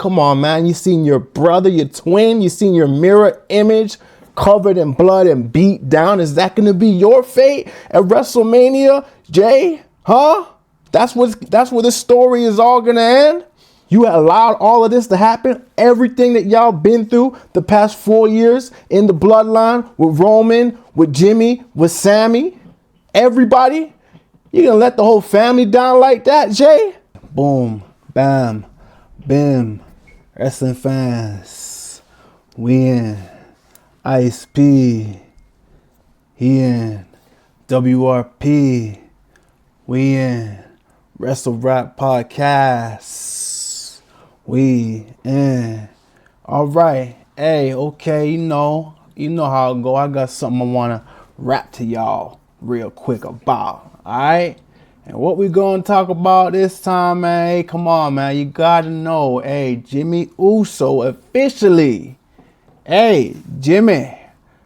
Come on, man. You seen your brother, your twin, you seen your mirror image covered in blood and beat down. Is that going to be your fate at WrestleMania, Jay? Huh? That's where this story is all going to end? You allowed all of this to happen? Everything that y'all been through the past 4 years in the bloodline with Roman, with Jimmy, with Sammy, everybody? You gonna let the whole family down like that, Jay? Boom, bam, bim. Wrestling fans, we in. Ice P, he in. WRP, we in. Wrestle Rap Podcast, we in. All right, hey, okay, you know how it go. I got something I wanna rap to y'all real quick about. All right. And what we gonna talk about this time, man? Hey, come on, man. You gotta know. Hey, Jimmy Uso officially. Hey, Jimmy.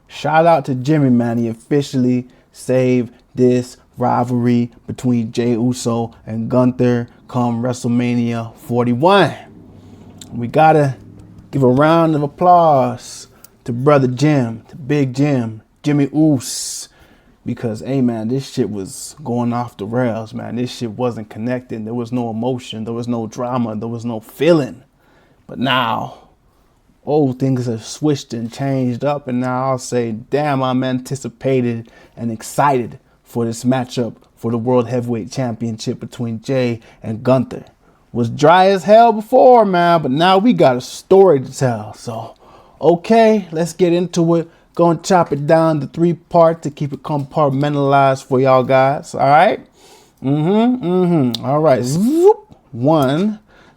Shout out to Jimmy, man. He officially saved this rivalry between Jey Uso and Gunther come WrestleMania 41. We gotta give a round of applause to Brother Jim, to Big Jim, Jimmy Uso. Because, hey, man, this shit was going off the rails, man. This shit wasn't connected. There was no emotion. There was no drama. There was no feeling. But now, things have switched and changed up. And now I'll say, damn, I'm anticipated and excited for this matchup for the World Heavyweight Championship between Jey and Gunther. Was dry as hell before, man. But now we got a story to tell. So, okay, let's get into it. Gonna chop it down to 3 parts to keep it compartmentalized for y'all guys. All right. All right.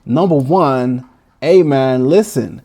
Number one. Hey, man, listen.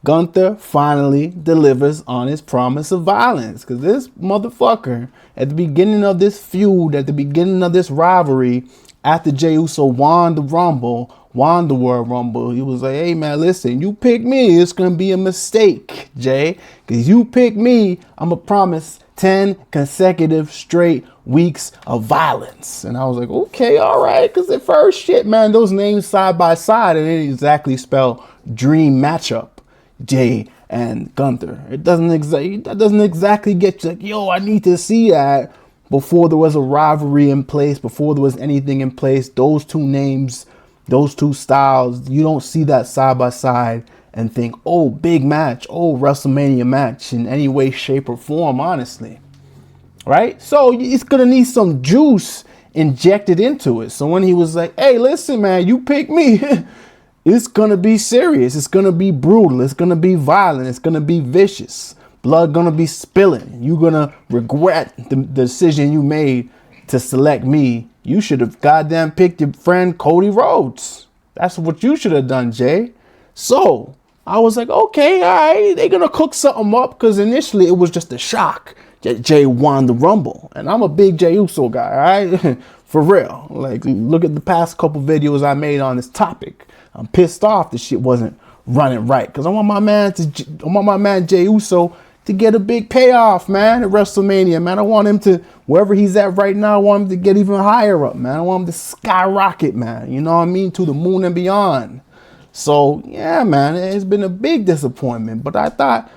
Gunther finally delivers on his promise of violence. Because this motherfucker, at the beginning of this feud, at the beginning of this rivalry, after Jey Uso won the World Rumble, he was like, hey, man, listen, you pick me, it's going to be a mistake, Jay. Because you pick me, I'm going to promise 10 consecutive straight weeks of violence. And I was like, okay, all right. Because at first, shit, man, those names side by side, and it exactly spell dream matchup, Jey and Gunther. That doesn't exactly get you like, yo, I need to see that. Before there was a rivalry in place, before there was anything in place, those two names, those two styles, you don't see that side by side and think, oh, big match, oh, WrestleMania match in any way, shape, or form, honestly. Right? So it's going to need some juice injected into it. So when he was like, hey, listen, man, you pick me, it's going to be serious. It's going to be brutal. It's going to be violent. It's going to be vicious. Blood gonna be spilling. You're gonna regret the decision you made to select me. You should have goddamn picked your friend Cody Rhodes. That's what you should have done, Jay. So I was like, okay, all right, they're gonna cook something up, because initially it was just a shock that Jey won the Rumble. And I'm a big Jey Uso guy, all right? For real. Like, look at the past couple videos I made on this topic. I'm pissed off the shit wasn't running right, because I want my man Jey Uso to get a big payoff, man, at WrestleMania, man. I want him to, wherever he's at right now, I want him to get even higher up, man. I want him to skyrocket, man. You know what I mean? To the moon and beyond. So, yeah, man, it's been a big disappointment. But I thought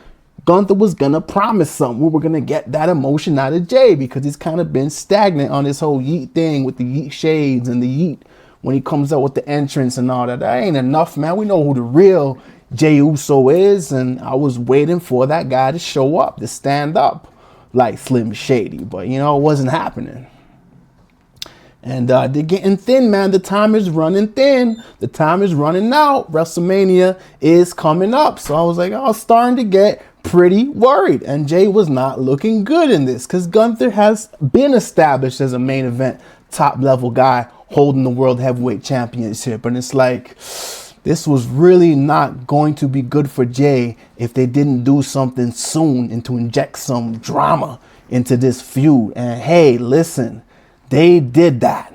Gunther was going to promise something. We were going to get that emotion out of Jey, because he's kind of been stagnant on this whole Yeet thing with the Yeet shades and the Yeet when he comes out with the entrance and all that. That ain't enough, man. We know who the real Jey Uso is, and I was waiting for that guy to show up, to stand up like Slim Shady, but it wasn't happening. And they're getting thin, man. The time is running thin. The time is running out. WrestleMania is coming up. So I was like, I was starting to get pretty worried, and Jey was not looking good in this, because Gunther has been established as a main event top level guy holding the World Heavyweight Championship, and it's like, this was really not going to be good for Jey if they didn't do something soon and to inject some drama into this feud. And hey, listen, they did that.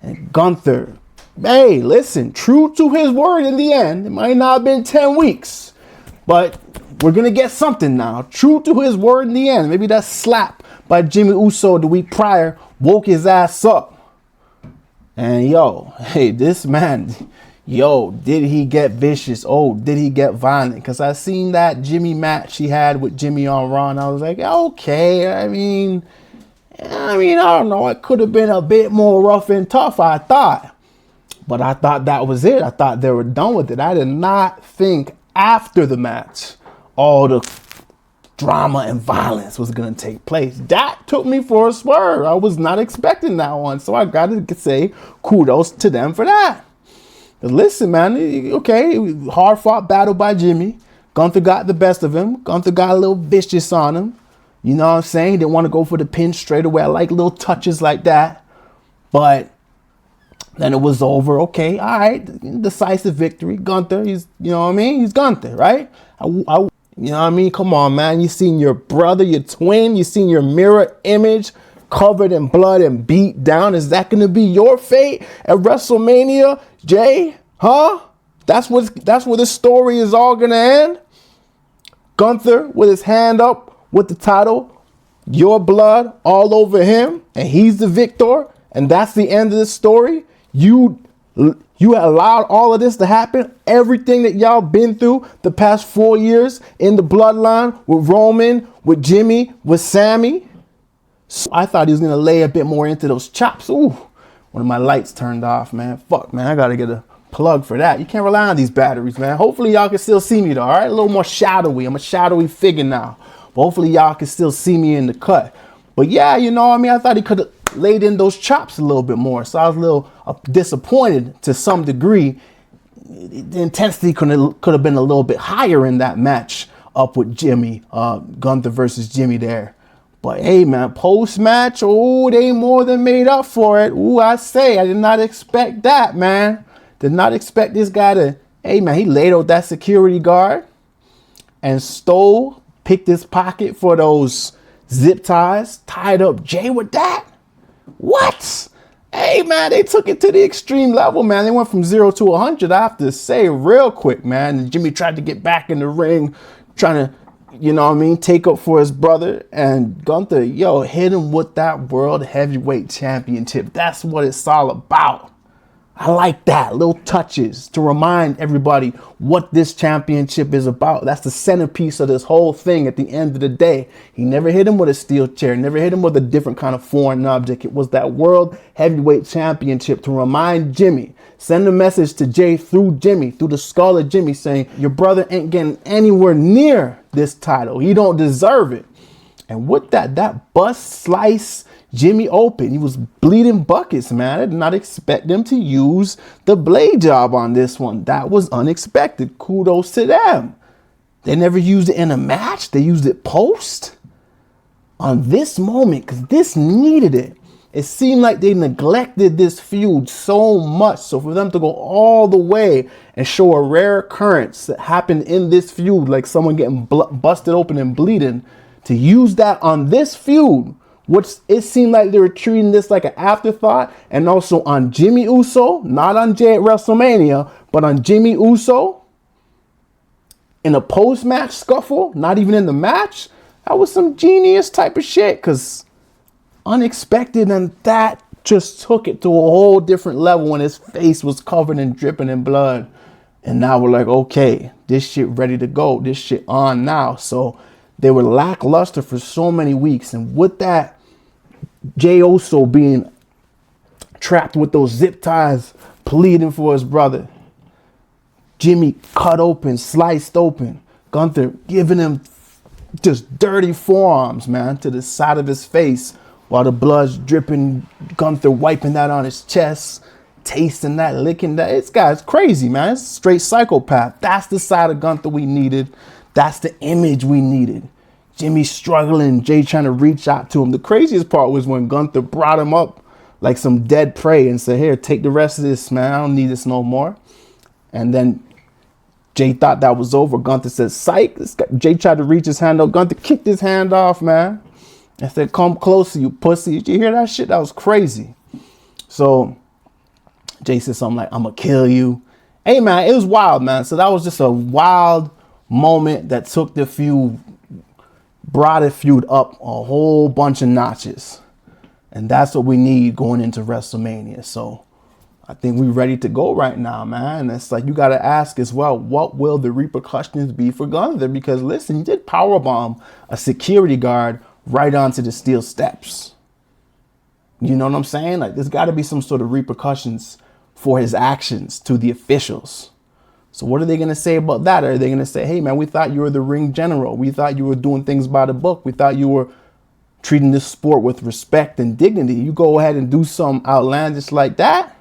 And Gunther, hey, listen, true to his word in the end, it might not have been 10 weeks, but we're going to get something now. True to his word in the end. Maybe that slap by Jimmy Uso the week prior woke his ass up. And yo, hey, this man, yo, did he get vicious? Oh, did he get violent? Because I seen that Jimmy match he had with Jimmy on Raw, and I was like, okay, I mean, I don't know. It could have been a bit more rough and tough, I thought. But I thought that was it. I thought they were done with it. I did not think after the match all the drama and violence was going to take place. That took me for a swerve. I was not expecting that one. So I got to say kudos to them for that. But listen, man, okay, hard fought battle by Jimmy. Gunther got the best of him. Gunther got a little vicious on him. You know what I'm saying? He didn't want to go for the pin straight away. I like little touches like that. But then it was over. Okay, all right. Decisive victory. Gunther, he's, you know what I mean? He's Gunther, right? You know what I mean? Come on, man. You seen your brother, your twin. You seen your mirror image covered in blood and beat down. Is that going to be your fate at WrestleMania, Jay? Huh? That's where this story is all going to end? Gunther with his hand up with the title, your blood all over him, and he's the victor, and that's the end of the story. You allowed all of this to happen. Everything that y'all been through the past 4 years in the bloodline with Roman, with Jimmy, with Sammy. So I thought he was going to lay a bit more into those chops. Ooh, one of my lights turned off, man. Fuck, man. I got to get a plug for that. You can't rely on these batteries, man. Hopefully y'all can still see me though, all right? A little more shadowy. I'm a shadowy figure now. But hopefully y'all can still see me in the cut. But yeah, you know what I mean? I thought he could have laid in those chops a little bit more. So I was a little disappointed to some degree. The intensity could have been a little bit higher in that match up with Jimmy, Gunther versus Jimmy there. But hey, man, post-match, they more than made up for it. I did not expect that, man. Did not expect this guy to, hey, man, he laid out that security guard and picked his pocket for those zip ties, tied up Jay with that. What? Hey, man, they took it to the extreme level, man. They went from 0 to 100, I have to say, real quick, man. And Jimmy tried to get back in the ring, trying to, you know what I mean, take up for his brother. And Gunther, hit him with that World Heavyweight Championship. That's what it's all about. I like that. Little touches to remind everybody what this championship is about. That's the centerpiece of this whole thing at the end of the day. He never hit him with a steel chair, never hit him with a different kind of foreign object. It was that World Heavyweight Championship to remind Jimmy. Send a message to Jay through Jimmy, through the skull of Jimmy, saying, your brother ain't getting anywhere near this title. He don't deserve it. And with that bust slice Jimmy open. He was bleeding buckets, man. I did not expect them to use the blade job on this one. That was unexpected. Kudos to them. They never used it in a match. They used it post on this moment because this needed it. It seemed like they neglected this feud so much. So for them to go all the way and show a rare occurrence that happened in this feud, like someone getting busted open and bleeding, to use that on this feud, which it seemed like they were treating this like an afterthought, and also on Jimmy Uso, not on Jay at WrestleMania, but on Jimmy Uso in a post-match scuffle, not even in the match. That was some genius type of shit, because unexpected, and that just took it to a whole different level when his face was covered and dripping in blood. And now we're like, okay, this shit ready to go. This shit on now. So they were lackluster for so many weeks. And with that, Jey Uso being trapped with those zip ties, pleading for his brother. Jimmy cut open, sliced open. Gunther giving him just dirty forearms, man, to the side of his face while the blood's dripping. Gunther wiping that on his chest, tasting that, licking that. This guy's crazy, man. It's a straight psychopath. That's the side of Gunther we needed. That's the image we needed. Jimmy struggling, Jay trying to reach out to him. The craziest part was when Gunther brought him up like some dead prey and said, here, take the rest of this, man. I don't need this no more. And then Jay thought that was over. Gunther said, psych. Jay tried to reach his hand up. Gunther kicked his hand off, man. I said, come closer, you pussy. Did you hear that shit? That was crazy. So Jay said something like, I'm going to kill you. Hey, man, it was wild, man. So that was just a wild moment that took the feud, brought the feud up a whole bunch of notches. And that's what we need going into WrestleMania. So I think we're ready to go right now, man. It's like you got to ask as well, what will the repercussions be for Gunther? Because listen, he did powerbomb a security guard right onto the steel steps. You know what I'm saying? Like, there's got to be some sort of repercussions for his actions to the officials. So what are they going to say about that? Are they going to say, hey, man, we thought you were the ring general. We thought you were doing things by the book. We thought you were treating this sport with respect and dignity. You go ahead and do something outlandish like that?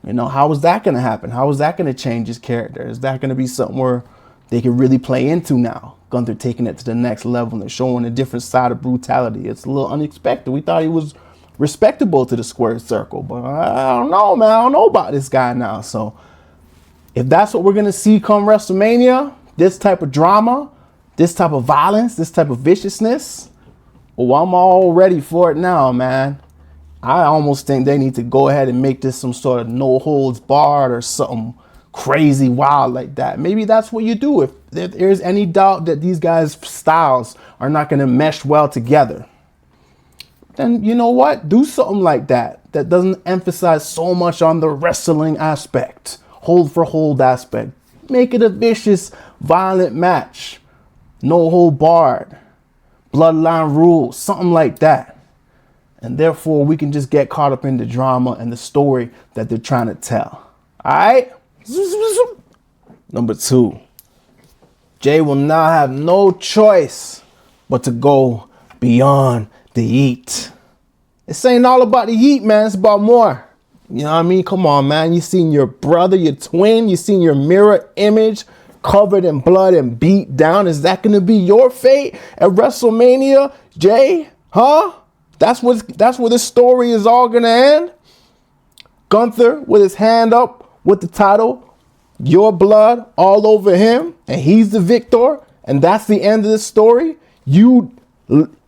You know, how is that going to happen? How is that going to change his character? Is that going to be something where they can really play into now? Gunther taking it to the next level and showing a different side of brutality. It's a little unexpected. We thought he was respectable to the square circle, but I don't know, man. I don't know about this guy now. So if that's what we're going to see come WrestleMania, this type of drama, this type of violence, this type of viciousness, well, I'm all ready for it now, man. I almost think they need to go ahead and make this some sort of no holds barred or something crazy wild like that. Maybe that's what you do if there's any doubt that these guys' styles are not going to mesh well together. Then you know what? Do something like that that doesn't emphasize so much on the wrestling aspect, hold for hold aspect. Make it a vicious, violent match. No hold barred. Bloodline rules, something like that. And therefore, we can just get caught up in the drama and the story that they're trying to tell. All right? Number 2. Jay will now have no choice but to go beyond the Yeet. This ain't all about the Yeet, man. It's about more. You know what I mean? Come on, man. You seen your brother, your twin. You seen your mirror image covered in blood and beat down. Is that going to be your fate at WrestleMania, Jay? Huh? That's where this story is all going to end. Gunther with his hand up with the title, your blood all over him, and he's the victor, and that's the end of the story. You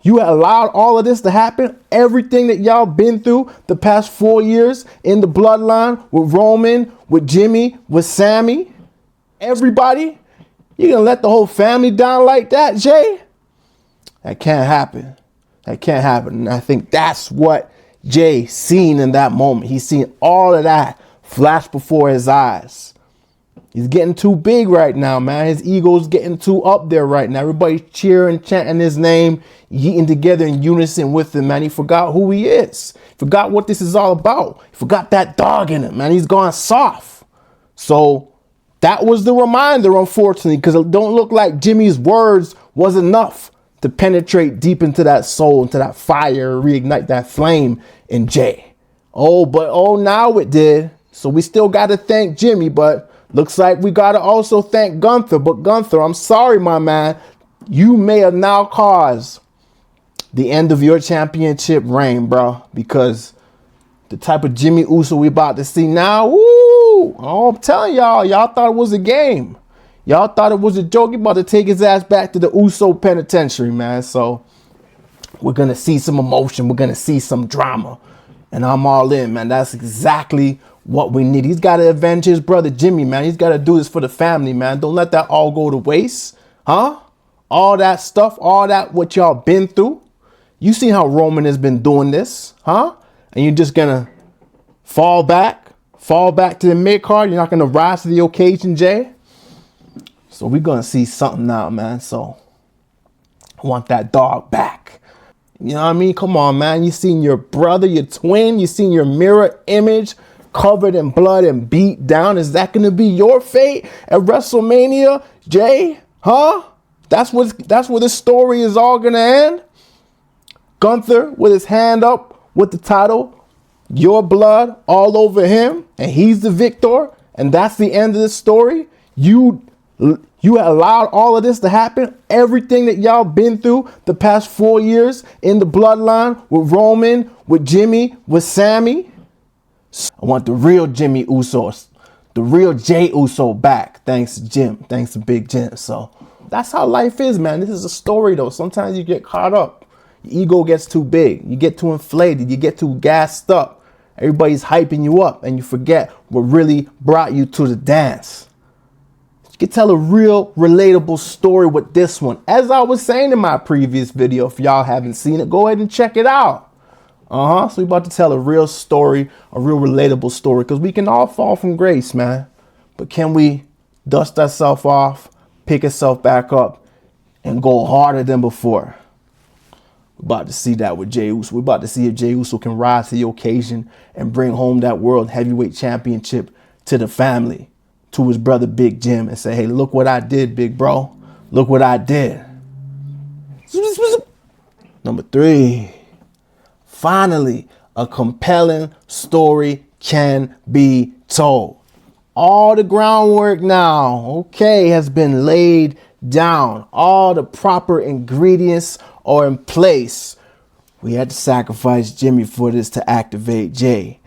allowed all of this to happen, everything that y'all been through the past 4 years in the bloodline with Roman, with Jimmy, with Sammy, everybody. You're going to let the whole family down like that, Jay? That can't happen. That can't happen. And I think that's what Jay seen in that moment. He's seen all of that flash before his eyes. He's getting too big right now, man. His ego's getting too up there right now. Everybody's cheering, chanting his name, yeeting together in unison with him, man. He forgot who he is. Forgot what this is all about. He forgot that dog in him, man. He's gone soft. So that was the reminder, unfortunately, because it don't look like Jimmy's words was enough to penetrate deep into that soul, into that fire, reignite that flame in Jay. But now it did. So we still got to thank Jimmy, but looks like we got to also thank Gunther. But Gunther, I'm sorry, my man. You may have now caused the end of your championship reign, bro, because the type of Jimmy Uso we about to see now, I'm telling y'all thought it was a game. Y'all thought it was a joke. He about to take his ass back to the Uso penitentiary, man. So we're going to see some emotion. We're going to see some drama. And I'm all in, man. That's exactly what we need. He's got to avenge his brother Jimmy, man. He's got to do this for the family, man. Don't let that all go to waste. Huh? All that stuff, all that what y'all been through. You see how Roman has been doing this, huh? And you're just going to fall back to the mid-card. You're not going to rise to the occasion, Jay. So we're going to see something now, man. So I want that dog back. You know what I mean? Come on, man. You seen your brother, your twin. You seen your mirror image covered in blood and beat down. Is that going to be your fate at WrestleMania, Jay? Huh? That's where this story is all going to end. Gunther with his hand up with the title, your blood all over him, and he's the victor, and that's the end of the story. You allowed all of this to happen, everything that y'all been through the past 4 years in the bloodline with Roman, with Jimmy, with Sammy. I want the real Jimmy Uso, the real Jay Uso back. Thanks to Jim. Thanks to Big Jim. So that's how life is, man. This is a story, though. Sometimes you get caught up. Your ego gets too big. You get too inflated. You get too gassed up. Everybody's hyping you up, and you forget what really brought you to the dance. You can tell a real relatable story with this one. As I was saying in my previous video, if y'all haven't seen it, go ahead and check it out. So we about to tell a real story, a real relatable story, because we can all fall from grace, man. But can we dust ourselves off, pick ourselves back up, and go harder than before? We're about to see that with Jey Uso. We're about to see if Jey Uso can rise to the occasion and bring home that World Heavyweight Championship to the family, to his brother Big Jim, and say, hey, look what I did, big bro. Look what I did. Number 3. Finally, a compelling story can be told. All the groundwork now, has been laid down. All the proper ingredients are in place. We had to sacrifice Jimmy for this to activate Jey.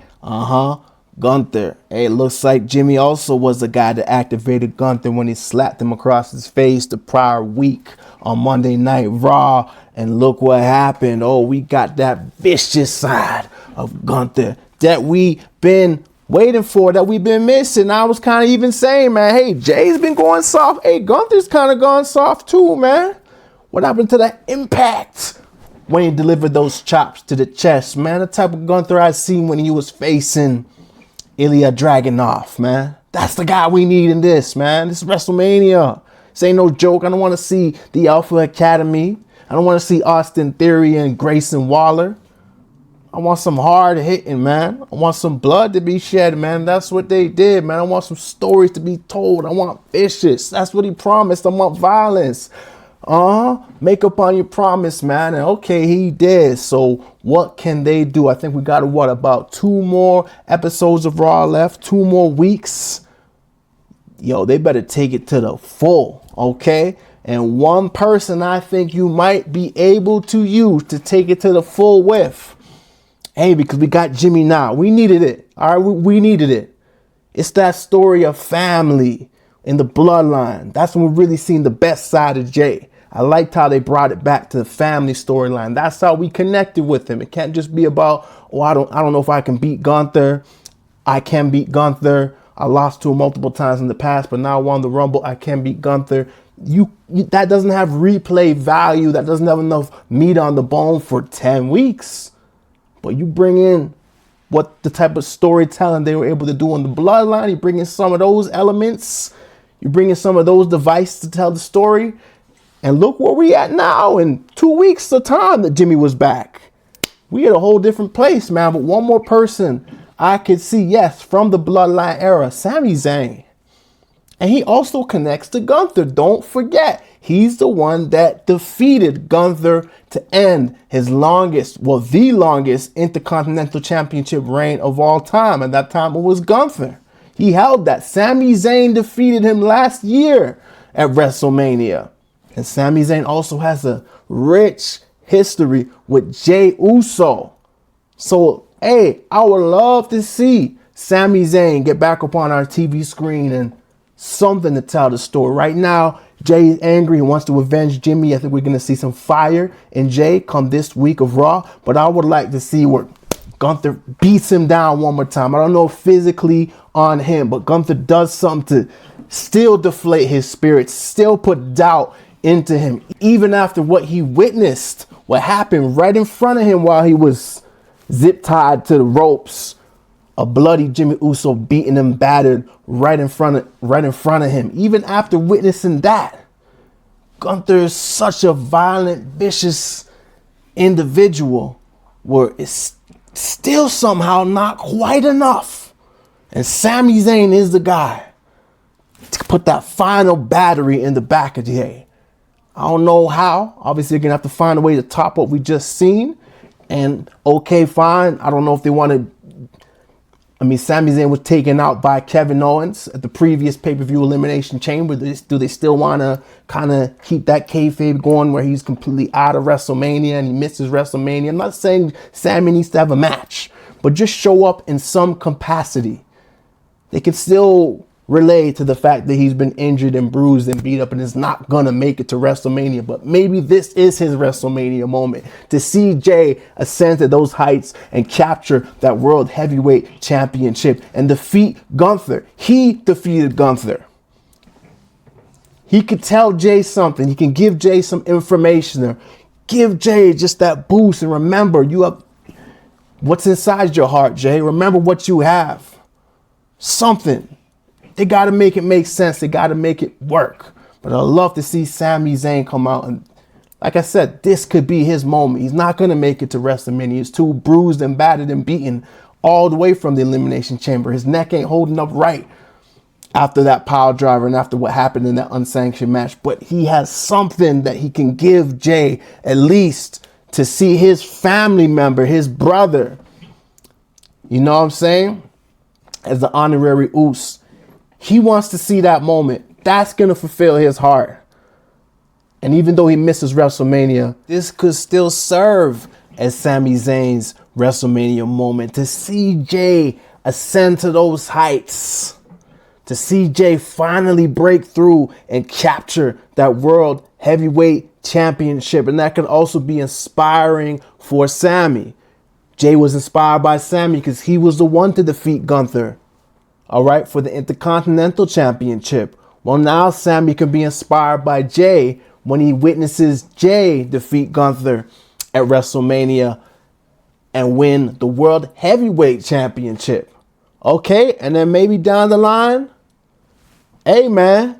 Gunther. Hey, it looks like Jimmy also was the guy that activated Gunther when he slapped him across his face the prior week on Monday Night Raw. And look what happened. Oh, we got that vicious side of Gunther that we been waiting for, that we've been missing. I was kind of even saying, man, hey, Jay's been going soft. Hey, Gunther's kind of gone soft too, man. What happened to that impact when he delivered those chops to the chest, man? The type of Gunther I seen when he was facing Ilya Dragunov, man. That's the guy we need in this, man. This is WrestleMania. This ain't no joke. I don't want to see the Alpha Academy. I don't want to see Austin Theory and Grayson Waller. I want some hard hitting, man. I want some blood to be shed, man. That's what they did, man. I want some stories to be told. I want vicious. That's what he promised. I want violence. Make up on your promise, man. And okay, he did. So what can they do? I think we got about 2 more episodes of Raw left, 2 more weeks. Yo, they better take it to the full, okay? And one person I think you might be able to use to take it to the full width. Hey, because we got Jimmy now. We needed it. All right, we needed it. It's that story of family in the bloodline. That's when we're really seeing the best side of Jey. I liked how they brought it back to the family storyline. That's how we connected with him. It can't just be about, I don't know if I can beat Gunther. I can beat Gunther. I lost to him multiple times in the past, but now I won the Rumble. I can beat Gunther. That doesn't have replay value. That doesn't have enough meat on the bone for 10 weeks. But you bring in what the type of storytelling they were able to do on the bloodline. You bring in some of those elements. You bring in some of those devices to tell the story. And look where we at now in 2 weeks of time that Jimmy was back. We at a whole different place, man. But one more person I could see, yes, from the bloodline era, Sami Zayn. And he also connects to Gunther. Don't forget, he's the one that defeated Gunther to end his the longest Intercontinental Championship reign of all time. At that time, it was Gunther. He held that. Sami Zayn defeated him last year at WrestleMania. And Sami Zayn also has a rich history with Jey Uso. So, hey, I would love to see Sami Zayn get back up on our TV screen and something to tell the story. Right now, Jey is angry. He wants to avenge Jimmy. I think we're going to see some fire in Jey come this week of Raw. But I would like to see where Gunther beats him down one more time. I don't know physically on him, but Gunther does something to still deflate his spirits, still put doubt into him, even after what he witnessed, what happened right in front of him while he was zip tied to the ropes. A bloody Jimmy Uso beating him battered right in front of him. Even after witnessing that, Gunther is such a violent, vicious individual where it's still somehow not quite enough. And Sami Zayn is the guy to put that final battery in the back of Jey. I don't know how. Obviously, they're going to have to find a way to top what we just seen. And okay, fine. I don't know if they want to. Sami Zayn was taken out by Kevin Owens at the previous pay-per-view Elimination Chamber. Do they still want to kind of keep that kayfabe going where he's completely out of WrestleMania and he misses WrestleMania? I'm not saying Sami needs to have a match, but just show up in some capacity. They can still relay to the fact that he's been injured and bruised and beat up and is not going to make it to WrestleMania. But maybe this is his WrestleMania moment to see Jey ascend to those heights and capture that World Heavyweight Championship and defeat Gunther. He defeated Gunther. He could tell Jey something. He can give Jey some information or give Jey just that boost. And remember, you have What's inside your heart, Jay? Remember what you have. Something. They got to make it make sense. They got to make it work. But I'd love to see Sami Zayn come out. And like I said, this could be his moment. He's not going to make it to WrestleMania. He's too bruised and battered and beaten all the way from the Elimination Chamber. His neck ain't holding up right after that pile driver and after what happened in that unsanctioned match. But he has something that he can give Jay, at least to see his family member, his brother, you know what I'm saying, as the honorary Uso. He wants to see that moment. That's going to fulfill his heart. And even though he misses WrestleMania, this could still serve as Sami Zayn's WrestleMania moment. To see Jay ascend to those heights. To see Jay finally break through and capture that World Heavyweight Championship. And that could also be inspiring for Sami. Jay was inspired by Sami because he was the one to defeat Gunther. All right, for the Intercontinental Championship. Well, now Sami can be inspired by Jay when he witnesses Jay defeat Gunther at WrestleMania and win the World Heavyweight Championship. Okay, and then maybe down the line, hey man,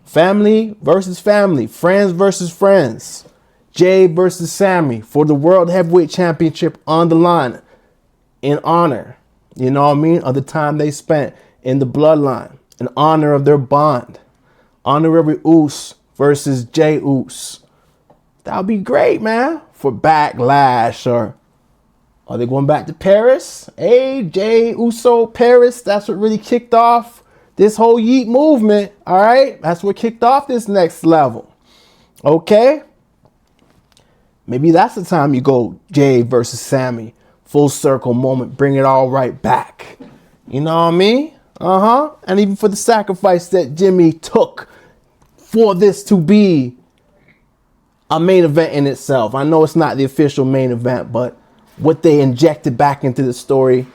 family versus family, friends versus friends. Jay versus Sami for the World Heavyweight Championship on the line in honor, you know what I mean, of the time they spent in the bloodline, in honor of their bond. Honorary Uso versus Jay Uso. That would be great, man, for Backlash. Or are they going back to Paris? Hey, Jay Uso, Paris. That's what really kicked off this whole Yeet movement. All right, that's what kicked off this next level. Okay, maybe that's the time you go Jay versus Sami. Full circle moment. Bring it all right back. You know what I mean? And even for the sacrifice that Jimmy took for this to be a main event in itself. I know it's not the official main event, but what they injected back into the story,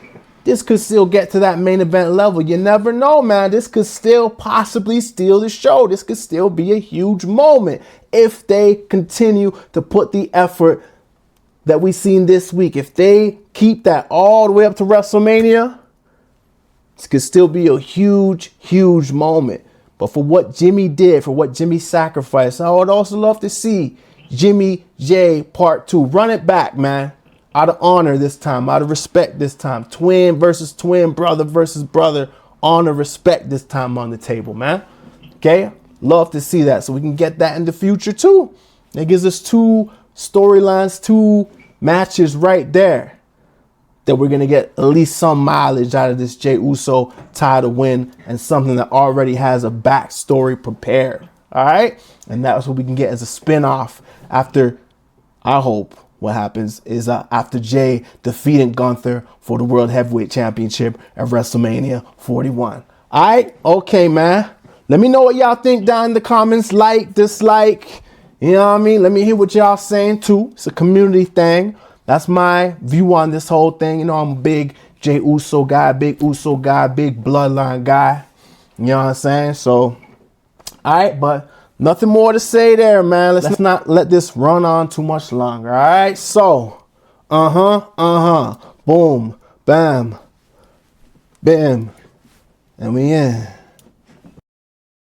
this could still get to that main event level. You never know, man. This could still possibly steal the show. This could still be a huge moment if they continue to put the effort that we've seen this week. If they keep that all the way up to WrestleMania, this could still be a huge, huge moment. But for what Jimmy did, for what Jimmy sacrificed, I would also love to see Jimmy J Part 2. Run it back, man. Out of honor this time, out of respect this time. Twin versus twin, brother versus brother. Honor, respect this time on the table, man. Okay? Love to see that. So we can get that in the future too. It gives us two storylines, two matches right there that we're going to get at least some mileage out of this Jey Uso title win and something that already has a backstory prepared. All right. And that's what we can get as a spinoff after, I hope what happens is after Jay defeating Gunther for the World Heavyweight Championship at WrestleMania 41. All right. Okay, man. Let me know what y'all think down in the comments. Like, dislike. You know what I mean? Let me hear what y'all saying too. It's a community thing. That's my view on this whole thing. You know, I'm a big Jey Uso guy, big Uso guy, big bloodline guy. You know what I'm saying? So, all right, but nothing more to say there, man. Let's not let this run on too much longer. All right, so, boom, bam, bam, and we in.